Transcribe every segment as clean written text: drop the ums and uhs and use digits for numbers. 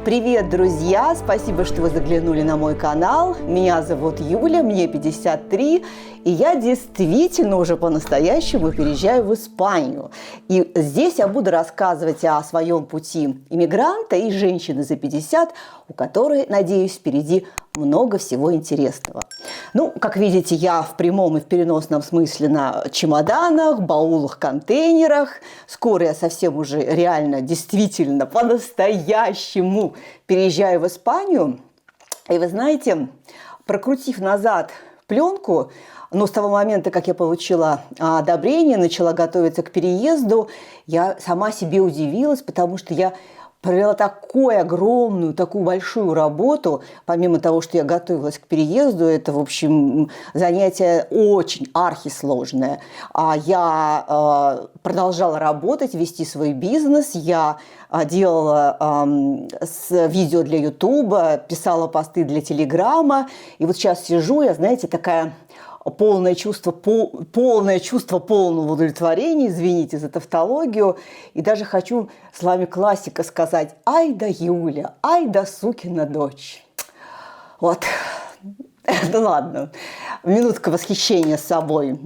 Привет, друзья! Спасибо, что вы заглянули на мой канал. Меня зовут Юля, мне 53, и я действительно уже по-настоящему переезжаю в Испанию. И здесь я буду рассказывать о своем пути иммигранта и женщины за 50, у которой, надеюсь, впереди много всего интересного. Ну, как видите, я в прямом и в переносном смысле на чемоданах, баулах, контейнерах. Скоро я совсем уже реально, действительно, по-настоящему переезжаю в Испанию. И вы знаете, прокрутив назад пленку, но с того момента, как я получила одобрение, начала готовиться к переезду, я сама себе удивилась, потому что я провела такую огромную, такую большую работу. Помимо того, что я готовилась к переезду, это, в общем, занятие очень архисложное. Я продолжала работать, вести свой бизнес. Я делала видео для Ютуба, писала посты для Телеграма. И вот сейчас сижу, я, знаете, такая... полное чувство полного удовлетворения, извините за тавтологию. И даже хочу с вами классика сказать: «Ай да Юля, ай да сукина дочь». Вот. Ну ладно, минутка восхищения собой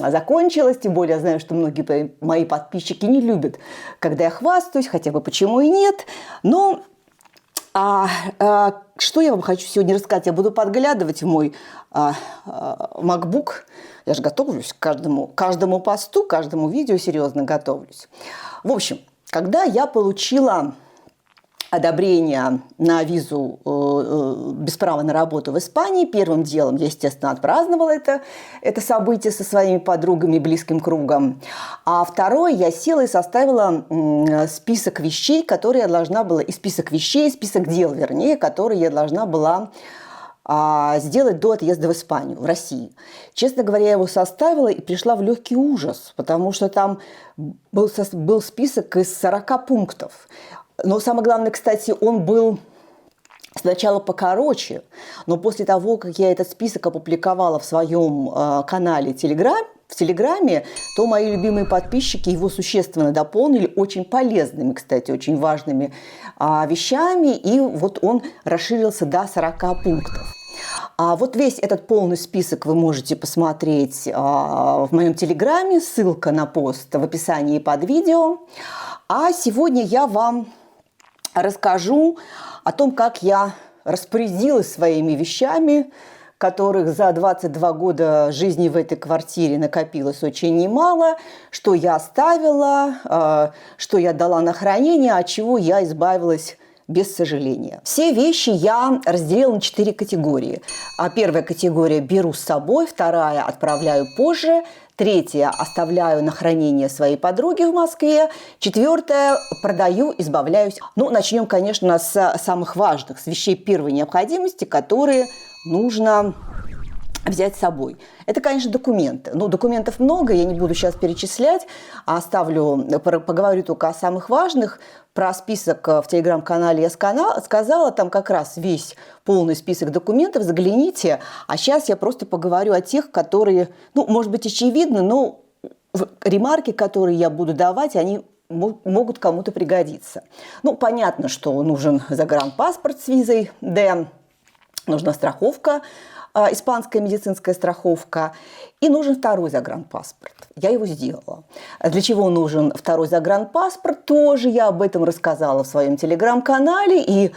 закончилась, тем более я знаю, что многие мои подписчики не любят, когда я хвастаюсь, хотя бы почему и нет. Но что я вам хочу сегодня рассказать? Я буду подглядывать в мой MacBook. Я же готовлюсь к каждому посту, каждому видео серьезно готовлюсь. В общем, когда я получила одобрение на визу без права на работу в Испании, первым делом я, естественно, отпраздновала это событие со своими подругами и близким кругом. А второе, я села и составила список вещей, которые я должна была, список дел, вернее, которые я должна была сделать до отъезда в Испанию, в России. Честно говоря, я его составила и пришла в легкий ужас, потому что там был список из 40 пунктов. Но самое главное, кстати, он был сначала покороче, но после того, как я этот список опубликовала в своем канале в Телеграме, то мои любимые подписчики его существенно дополнили очень полезными, кстати, очень важными вещами, и вот он расширился до 40 пунктов. Вот весь этот полный список вы можете посмотреть в моем Телеграме, ссылка на пост в описании под видео. А сегодня я вам расскажу о том, как я распорядилась своими вещами, которых за 22 года жизни в этой квартире накопилось очень немало, что я оставила, что я дала на хранение, от чего я избавилась без сожаления. Все вещи я разделила на 4 категории. Первая категория – беру с собой, вторая – отправляю позже, третья – оставляю на хранение своей подруги в Москве, четвертая – продаю, избавляюсь. Ну, начнем, конечно, с самых важных, с вещей первой необходимости, которые нужно взять с собой. Это, конечно, документы. Ну, документов много, я не буду сейчас перечислять, поговорю только о самых важных. Про список в Телеграм-канале я сказала, там как раз весь полный список документов, загляните. А сейчас я просто поговорю о тех, которые, ну, может быть, очевидны, но ремарки, которые я буду давать, они могут кому-то пригодиться. Ну, понятно, что нужен загранпаспорт с визой Д, нужна страховка, испанская медицинская страховка, и нужен второй загранпаспорт. Я его сделала. Для чего нужен второй загранпаспорт, тоже я об этом рассказала в своем Телеграм-канале, и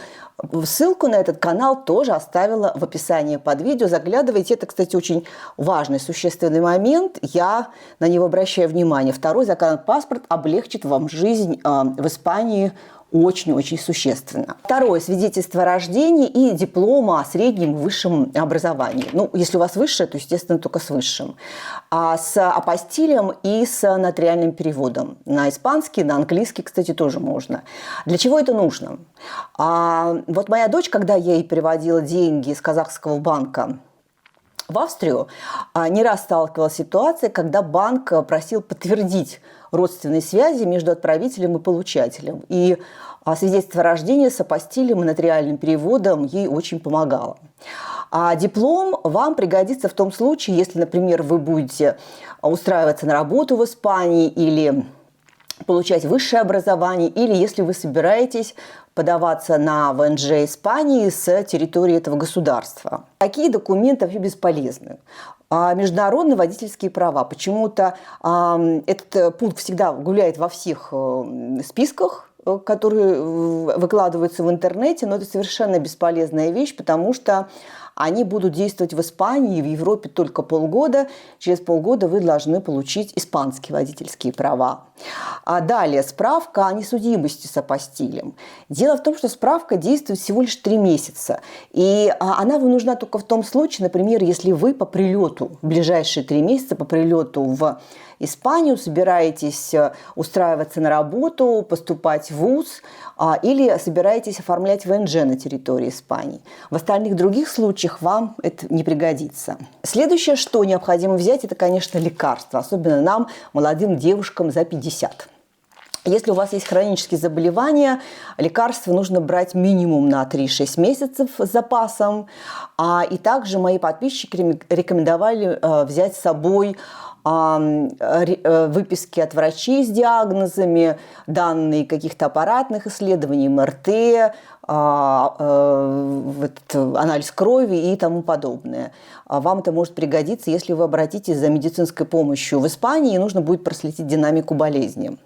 ссылку на этот канал тоже оставила в описании под видео. Заглядывайте. Это, кстати, очень важный, существенный момент. Я на него обращаю внимание. Второй загранпаспорт облегчит вам жизнь в Испании очень-очень существенно. Второе – свидетельство о рождении и диплома о среднем и высшем образовании. Ну, если у вас высшее, то, естественно, только с высшим. С апостилем и с нотариальным переводом. На испанский, на английский, кстати, тоже можно. Для чего это нужно? Вот моя дочь, когда я ей переводила деньги из казахского банка в Австрию, не раз сталкивалась с ситуацией, когда банк просил подтвердить родственные связи между отправителем и получателем. И свидетельство о рождении с апостилем и нотариальным переводом ей очень помогало. Диплом вам пригодится в том случае, если, например, вы будете устраиваться на работу в Испании или получать высшее образование, или если вы собираетесь подаваться на ВНЖ Испании с территории этого государства. Такие документы вообще бесполезны. Международные водительские права. Почему-то этот пункт всегда гуляет во всех списках, которые выкладываются в интернете, но это совершенно бесполезная вещь, потому что они будут действовать в Испании и в Европе только полгода. Через полгода вы должны получить испанские водительские права. А далее, справка о несудимости с апостилем. Дело в том, что справка действует всего лишь 3 месяца. И она вам нужна только в том случае, например, если вы по прилету, в ближайшие 3 месяца по прилету в Испанию собираетесь устраиваться на работу, поступать в вуз или собираетесь оформлять ВНЖ на территории Испании. В остальных других случаях вам это не пригодится. Следующее, что необходимо взять, это, конечно, лекарства, особенно нам, молодым девушкам за 50. Если у вас есть хронические заболевания, лекарства нужно брать минимум на 3-6 месяцев с запасом. И также мои подписчики рекомендовали взять с собой выписки от врачей с диагнозами, данные каких-то аппаратных исследований, МРТ, анализ крови и тому подобное. Вам это может пригодиться, если вы обратитесь за медицинской помощью в Испании, и нужно будет проследить динамику болезни.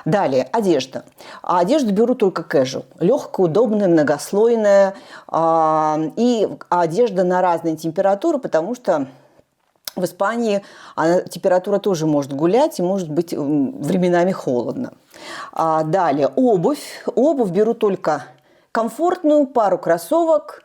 Далее, одежда. Одежду беру только casual. Легкая, удобная, многослойная. И одежда на разные температуры, потому что в Испании температура тоже может гулять и может быть временами холодно. Далее, обувь. Обувь беру только комфортную, пару кроссовок,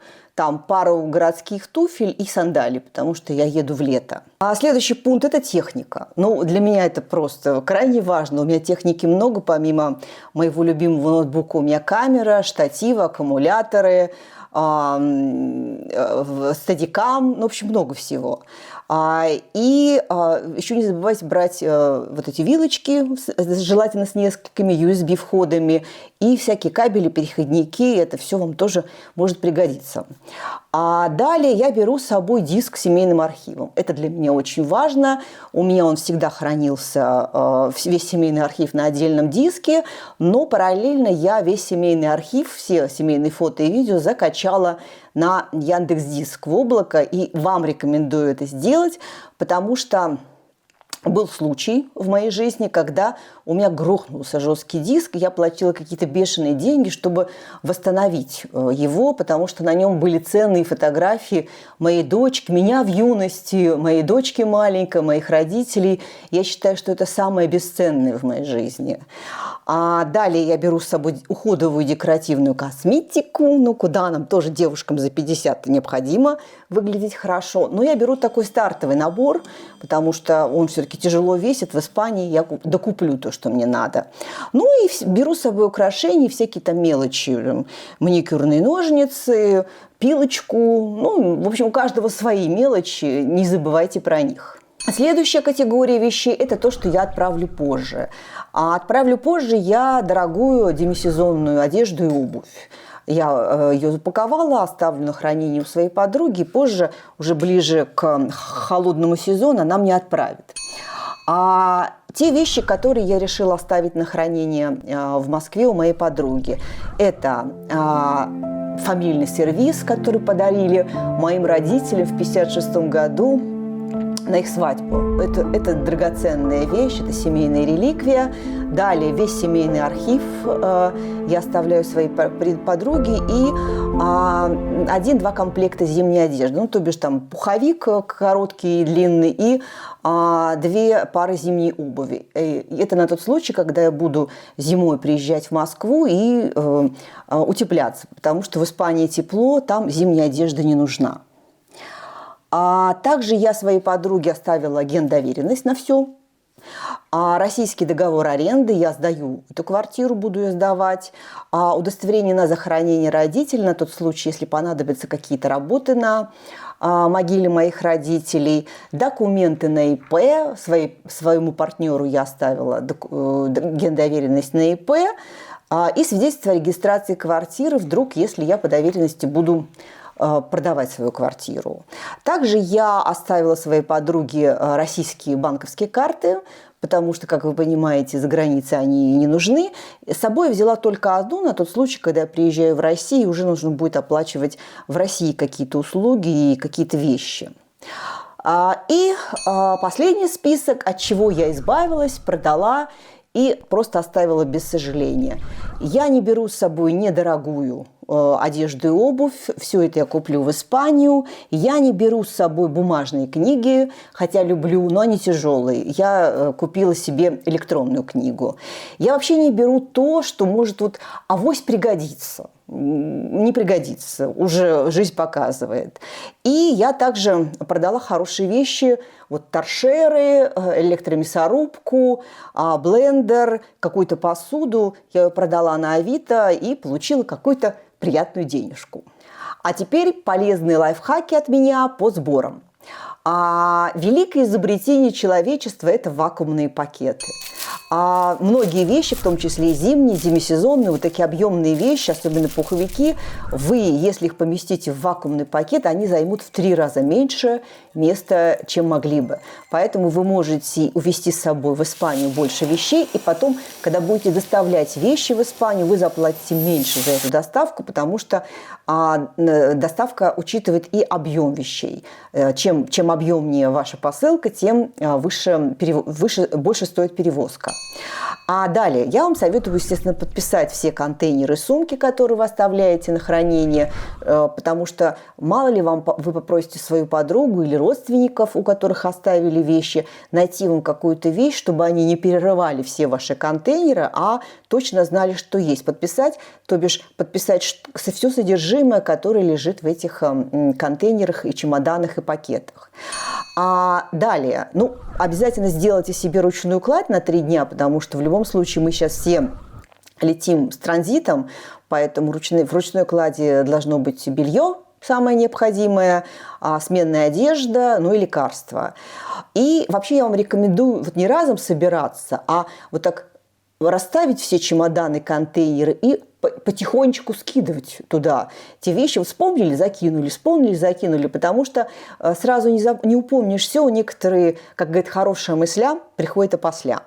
пару городских туфель и сандалий, потому что я еду в лето. Следующий пункт – это техника. Для меня это просто крайне важно. У меня техники много, помимо моего любимого ноутбука у меня камера, штативы, аккумуляторы, стадикам, в общем, много всего. И еще не забывайте брать вот эти вилочки, желательно с несколькими USB-входами, и всякие кабели, переходники, это все вам тоже может пригодиться. Далее я беру с собой диск с семейным архивом. Это для меня очень важно. У меня он всегда хранился, весь семейный архив на отдельном диске, но параллельно я весь семейный архив, все семейные фото и видео закачала на Яндекс.Диск в облако, и вам рекомендую это сделать, потому что был случай в моей жизни, когда у меня грохнулся жесткий диск, и я платила какие-то бешеные деньги, чтобы восстановить его, потому что на нем были ценные фотографии моей дочки, меня в юности, моей дочки маленькой, моих родителей. Я считаю, что это самое бесценное в моей жизни. Далее я беру с собой уходовую декоративную косметику, куда нам тоже девушкам за 50 необходимо выглядеть хорошо. Но я беру такой стартовый набор, потому что он все-таки тяжело весит. В Испании я докуплю то, что мне надо. И беру с собой украшения, всякие там мелочи, маникюрные ножницы, пилочку. В общем, у каждого свои мелочи, не забывайте про них. Следующая категория вещей – это то, что я отправлю позже. Отправлю позже я дорогую демисезонную одежду и обувь. Я ее запаковала, оставлю на хранение у своей подруги, и позже, уже ближе к холодному сезону, она мне отправит. Те вещи, которые я решила оставить на хранение в Москве у моей подруги, это фамильный сервиз, который подарили моим родителям в 1956 году на их свадьбу. Это драгоценная вещь, это семейная реликвия. Далее весь семейный архив я оставляю своей подруге и 1-2 комплекта зимней одежды. То бишь там пуховик короткий и длинный и 2 пары зимней обуви. Это на тот случай, когда я буду зимой приезжать в Москву и утепляться, потому что в Испании тепло, там зимняя одежда не нужна. Также я своей подруге оставила гендоверенность на все. Российский договор аренды, я сдаю эту квартиру, буду ее сдавать. Удостоверение на захоронение родителей, на тот случай, если понадобятся какие-то работы на могиле моих родителей. Документы на ИП, своему партнеру я оставила гендоверенность на ИП. И свидетельство о регистрации квартиры, вдруг, если я по доверенности буду продавать свою квартиру. Также я оставила своей подруге российские банковские карты, потому что, как вы понимаете, за границей они не нужны. С собой взяла только одну на тот случай, когда я приезжаю в Россию, и уже нужно будет оплачивать в России какие-то услуги и какие-то вещи. И последний список, от чего я избавилась, продала и просто оставила без сожаления. Я не беру с собой недорогую одежду и обувь, все это я куплю в Испанию. Я не беру с собой бумажные книги, хотя люблю, но они тяжелые. Я купила себе электронную книгу. Я вообще не беру то, что может авось пригодиться. Не пригодится, уже жизнь показывает. И я также продала хорошие вещи, торшеры, электромясорубку, блендер, какую-то посуду. Я ее продала на Авито и получила какую-то приятную денежку. А теперь полезные лайфхаки от меня по сборам. Великое изобретение человечества – это вакуумные пакеты. Многие вещи, в том числе и зимние, демисезонные, такие объемные вещи, особенно пуховики, вы, если их поместите в вакуумный пакет, они займут в 3 раза меньше места, чем могли бы. Поэтому вы можете увезти с собой в Испанию больше вещей, и потом, когда будете доставлять вещи в Испанию, вы заплатите меньше за эту доставку, потому что доставка учитывает и объем вещей. Чем объемнее ваша посылка, тем больше стоит перевозка. А далее я вам советую, естественно, подписать все контейнеры, сумки, которые вы оставляете на хранение, потому что мало ли вы попросите свою подругу или родственников, у которых оставили вещи, найти вам какую-то вещь, чтобы они не перерывали все ваши контейнеры, а точно знали, что есть. Подписать, то бишь подписать все содержимое, которое лежит в этих контейнерах и чемоданах и пакетах. Далее, обязательно сделайте себе ручную кладь на 3 дня, потому что в любом случае мы сейчас все летим с транзитом, поэтому в ручной клади должно быть белье, самое необходимое, сменная одежда, и лекарства. И вообще я вам рекомендую не разом собираться, а так расставить все чемоданы, контейнеры и потихонечку скидывать туда те вещи. Вспомнили, закинули, потому что сразу не упомнишь все. Некоторые, как говорят, хорошая мысля приходит опосля.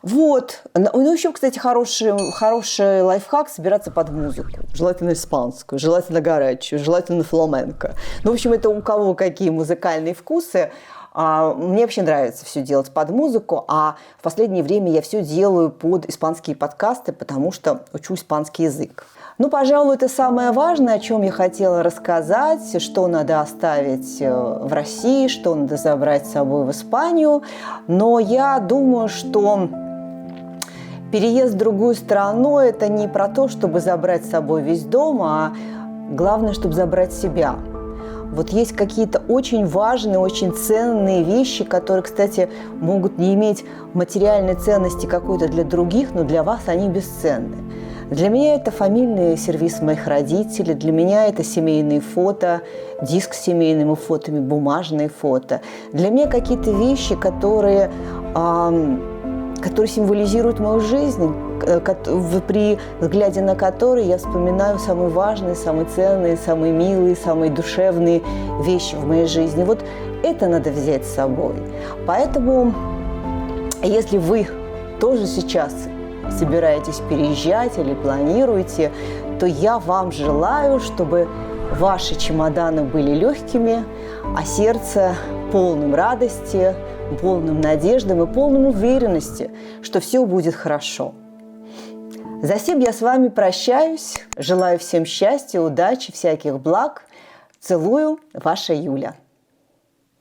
Еще, кстати, хороший лайфхак – собираться под музыку. Желательно испанскую, желательно горячую, желательно фламенко. В общем, это у кого какие музыкальные вкусы. Мне вообще нравится все делать под музыку, а в последнее время я все делаю под испанские подкасты, потому что учу испанский язык. Пожалуй, это самое важное, о чем я хотела рассказать, что надо оставить в России, что надо забрать с собой в Испанию. Но я думаю, что переезд в другую страну – это не про то, чтобы забрать с собой весь дом, а главное, чтобы забрать себя. Есть какие-то очень важные, очень ценные вещи, которые, кстати, могут не иметь материальной ценности какой-то для других, но для вас они бесценны. Для меня это фамильный сервиз моих родителей, для меня это семейные фото, диск с семейными фотами, бумажные фото. Для меня какие-то вещи, которые символизируют мою жизнь, при взгляде на которые я вспоминаю самые важные, самые ценные, самые милые, самые душевные вещи в моей жизни. Это надо взять с собой. Поэтому, если вы тоже сейчас собираетесь переезжать или планируете, то я вам желаю, чтобы ваши чемоданы были легкими, а сердце полным радости, полным надеждам и полным уверенности, что все будет хорошо. Засим я с вами прощаюсь. Желаю всем счастья, удачи, всяких благ. Целую, ваша Юля.